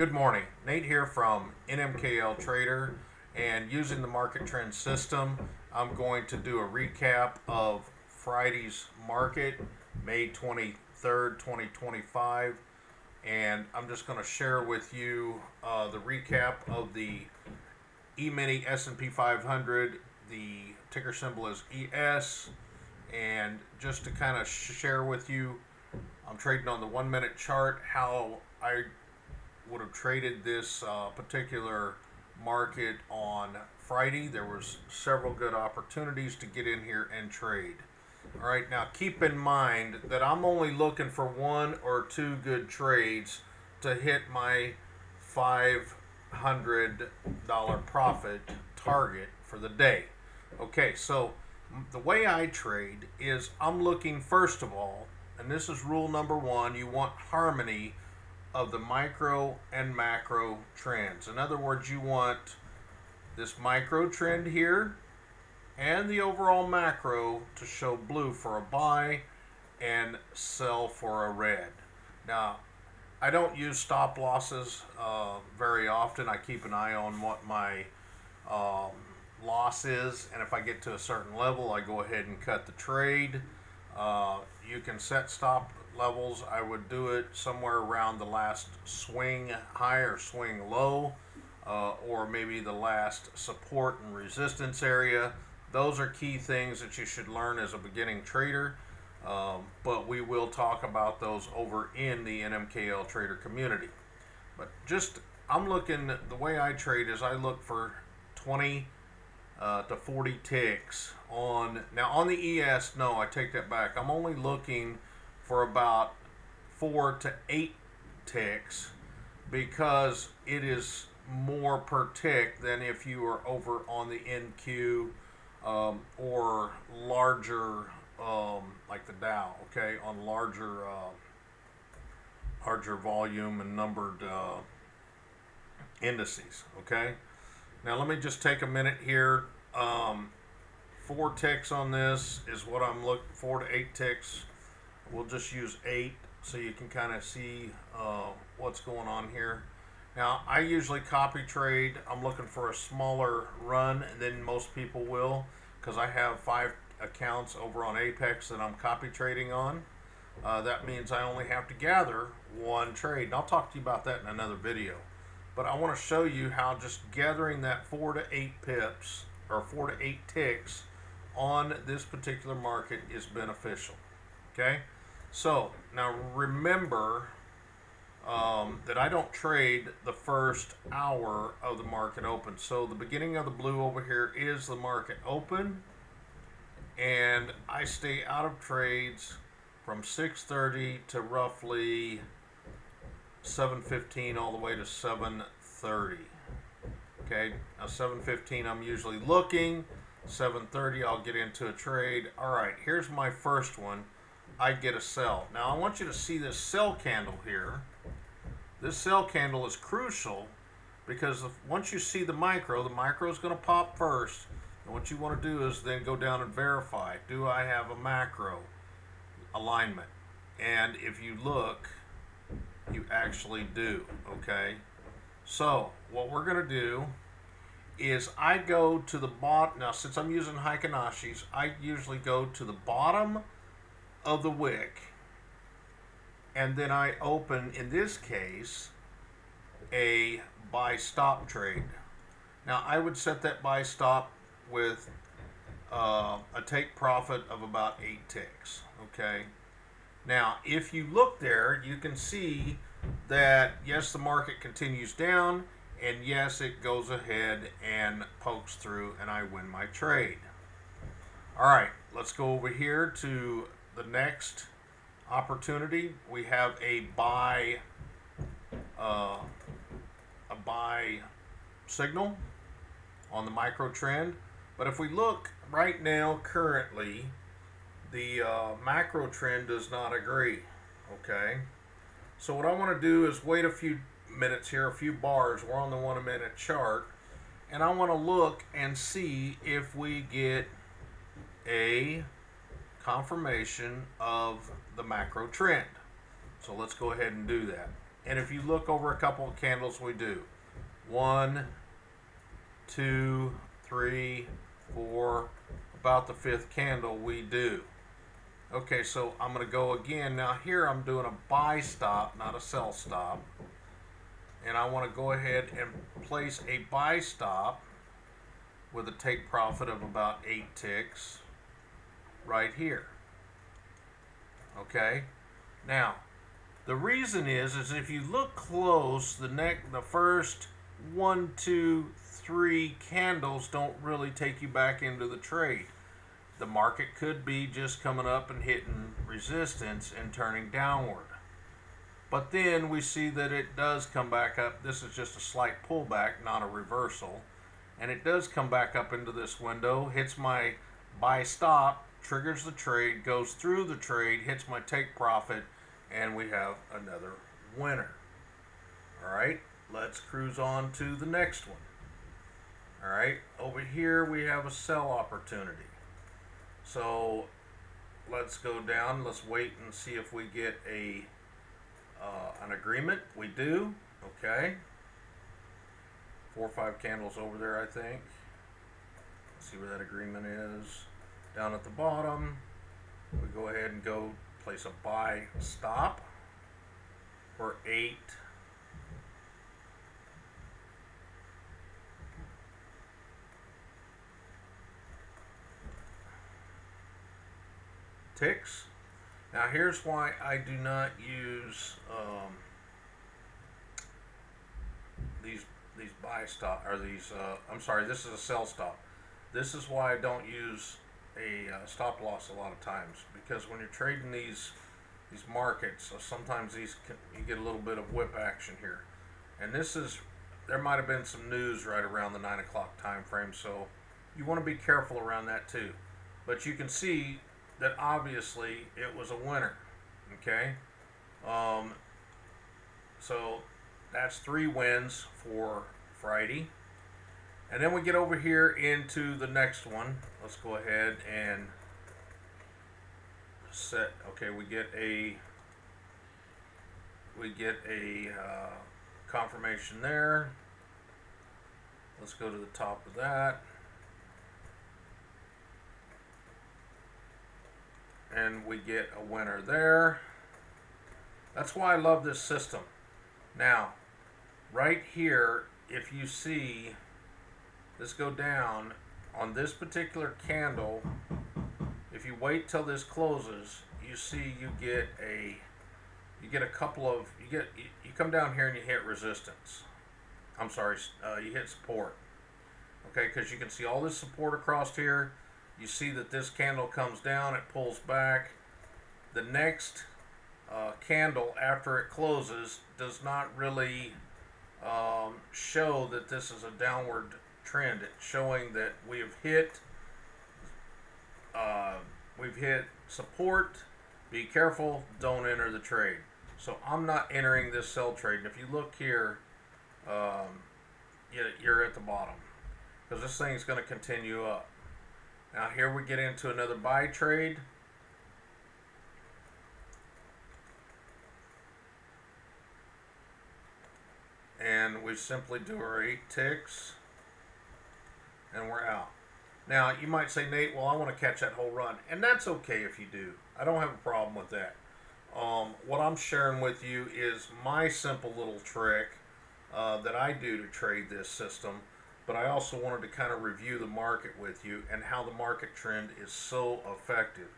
Good morning. Nate here from NMKL Trader, and using the market trend system, I'm going to do a recap of Friday's market, May 23rd, 2025, and I'm just going to share with you the recap of the E-mini S&P 500. The ticker symbol is ES, and just to kind of share with you, I'm trading on the 1 minute chart, how I would have traded this particular market on Friday. There was several good opportunities to get in here and trade. All right, now keep in mind that I'm only looking for one or two good trades to hit my $500 profit target for the day. Okay, so the way I trade is I'm looking, first of all, and this is rule number one, you want harmony of the micro and macro trends. In other words, you want this micro trend here and the overall macro to show blue for a buy and sell for a red. Now, I don't use stop losses very often. I keep an eye on what my loss is, and if I get to a certain level, I go ahead and cut the trade. You can set stop levels. I would do it somewhere around the last swing high or swing low, or maybe the last support and resistance area. Those are key things that you should learn as a beginning trader, but we will talk about those over in the NMKL trader community. But just, I'm looking, the way I trade is I look for 20 to 40 ticks on. Now on the ES, no, I take that back. I'm only looking for about 4 to 8 ticks because it is more per tick than if you are over on the NQ or larger, like the Dow, okay, on larger volume and numbered indices, okay. Now let me just take a minute here. 4 ticks on this is what I'm looking for, 4 to 8 ticks. We'll just use 8 so you can kind of see what's going on here. Now I usually copy trade. I'm looking for a smaller run than most people will because I have 5 accounts over on Apex that I'm copy trading on. That means I only have to gather one trade, and I'll talk to you about that in another video. But I want to show you how just gathering that 4 to 8 pips or 4 to 8 ticks on this particular market is beneficial. Okay, so now remember that I don't trade the first hour of the market open. So the beginning of the blue over here is the market open, and I stay out of trades from 6:30 to roughly 7:15 all the way to 7:30. Okay, now 7:15 I'm usually looking. 7:30 I'll get into a trade. All right, here's my first one. I get a sell. Now I want you to see this sell candle here. This sell candle is crucial because once you see the micro is going to pop first. And what you want to do is then go down and verify, do I have a macro alignment? And if you look, you actually do. Okay, so what we're going to do is I go to the bottom. Now since I'm using Heikinashis, I usually go to the bottom of the wick, and then I open, in this case, a buy stop trade. Now I would set that buy stop with a take profit of about 8 ticks. Okay, now if you look there, you can see that yes, the market continues down, and yes, it goes ahead and pokes through, and I win my trade. All right, let's go over here to the next opportunity. We have a buy signal on the micro trend, but if we look right now, currently the macro trend does not agree. Okay, so what I want to do is wait a few minutes here, a few bars. We're on the 1 minute chart, and I want to look and see if we get a confirmation of the macro trend. So let's go ahead and do that. And if you look over a couple of candles, we do 1, 2, 3, 4, about the 5th candle we do. Okay, so I'm going to go again. Now here I'm doing a buy stop, not a sell stop. And I want to go ahead and place a buy stop with a take profit of about 8 ticks right here. Okay, now the reason is if you look close, the first 1, 2, 3 candles don't really take you back into the trade. The market could be just coming up and hitting resistance and turning downward. But then we see that it does come back up. This is just a slight pullback, not a reversal. And it does come back up into this window, hits my buy stop, triggers the trade, goes through the trade, hits my take profit, and we have another winner. All right, let's cruise on to the next one. All right, over here we have a sell opportunity. So let's go down. Let's wait and see if we get an agreement. We do. Okay. 4 or 5 candles over there, I think. Let's see where that agreement is. Down at the bottom, we go ahead and go place a buy stop for 8. Ticks. Now here's why I do not use these buy stop, or these I'm sorry, this is a sell stop. This is why I don't use a stop loss a lot of times, because when you're trading these markets, sometimes you get a little bit of whip action here, and there might have been some news right around the 9 o'clock time frame, so you want to be careful around that too. But you can see that obviously it was a winner. Okay, so that's 3 wins for Friday. And then we get over here into the next one. Let's go ahead and set. Okay, we get a confirmation there. Let's go to the top of that. And we get a winner there. That's why I love this system. Now, right here, if you see this go down on this particular candle, if you wait till this closes, you see you get a couple of, you come down here and you hit resistance. I'm sorry, you hit support. Okay, because you can see all this support across here. You see that this candle comes down, it pulls back. The next candle after it closes does not really show that this is a downward trend. It's showing that we've hit support. Be careful, don't enter the trade. So I'm not entering this sell trade. And if you look here, you're at the bottom, because this thing is going to continue up. Now here we get into another buy trade. And we simply do our 8 ticks and we're out. Now you might say, Nate, well, I want to catch that whole run. And that's okay if you do. I don't have a problem with that. What I'm sharing with you is my simple little trick that I do to trade this system. But I also wanted to kind of review the market with you and how the market trend is so effective.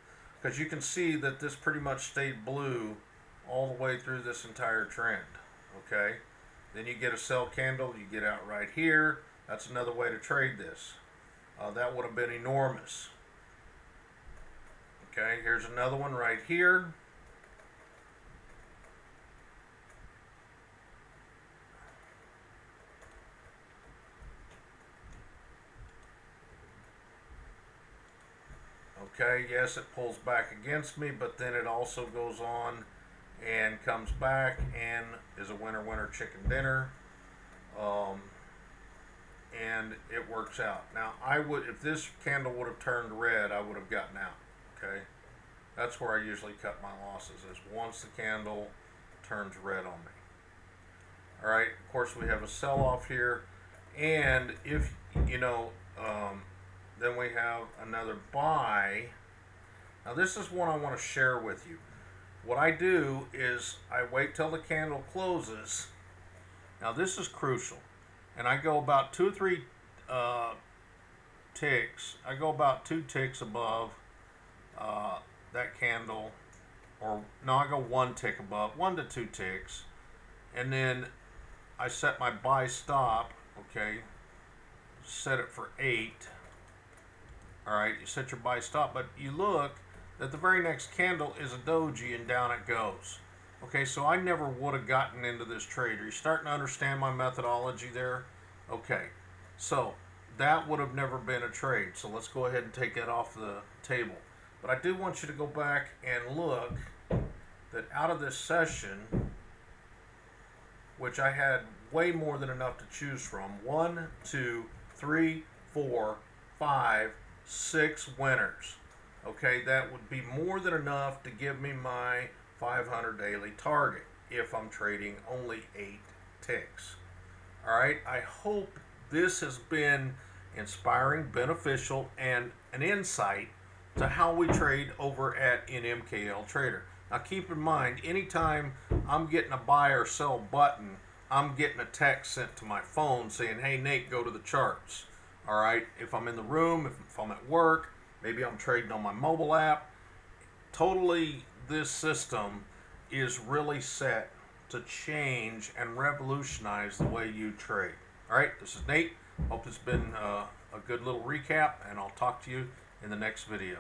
Because you can see that this pretty much stayed blue all the way through this entire trend. Okay? Then you get a sell candle, you get out right here. That's another way to trade this. That would have been enormous. Okay, here's another one right here. Okay, yes, it pulls back against me, but then it also goes on and comes back and is a winner winner chicken dinner, and it works out. Now I would, if this candle would have turned red, I would have gotten out. Okay, that's where I usually cut my losses, is once the candle turns red on me. All right, of course we have a sell-off here, and if you know, then we have another buy. Now this is one I want to share with you. What I do is I wait till the candle closes. Now this is crucial, and I go about 2 or 3 ticks. I go about 2 ticks above that candle, or no, I go 1 tick above, 1 to 2 ticks, and then I set my buy stop. Okay, set it for 8. All right, you set your buy stop, but you look that the very next candle is a doji and down it goes. Okay, so I never would have gotten into this trade. Are you starting to understand my methodology there? Okay, so that would have never been a trade. So let's go ahead and take that off the table. But I do want you to go back and look that out of this session, which I had way more than enough to choose from, 1, 2, 3, 4, 5, 6 winners. Okay, that would be more than enough to give me my 500 daily target if I'm trading only 8 ticks. All right, I hope this has been inspiring, beneficial, and an insight to how we trade over at NMKL Trader. Now keep in mind, anytime I'm getting a buy or sell button, I'm getting a text sent to my phone saying, hey Nate, go to the charts. All right, if I'm in the room, if I'm at work, maybe I'm trading on my mobile app. Totally, this system is really set to change and revolutionize the way you trade. All right, this is Nate. Hope it's been a good little recap, and I'll talk to you in the next video.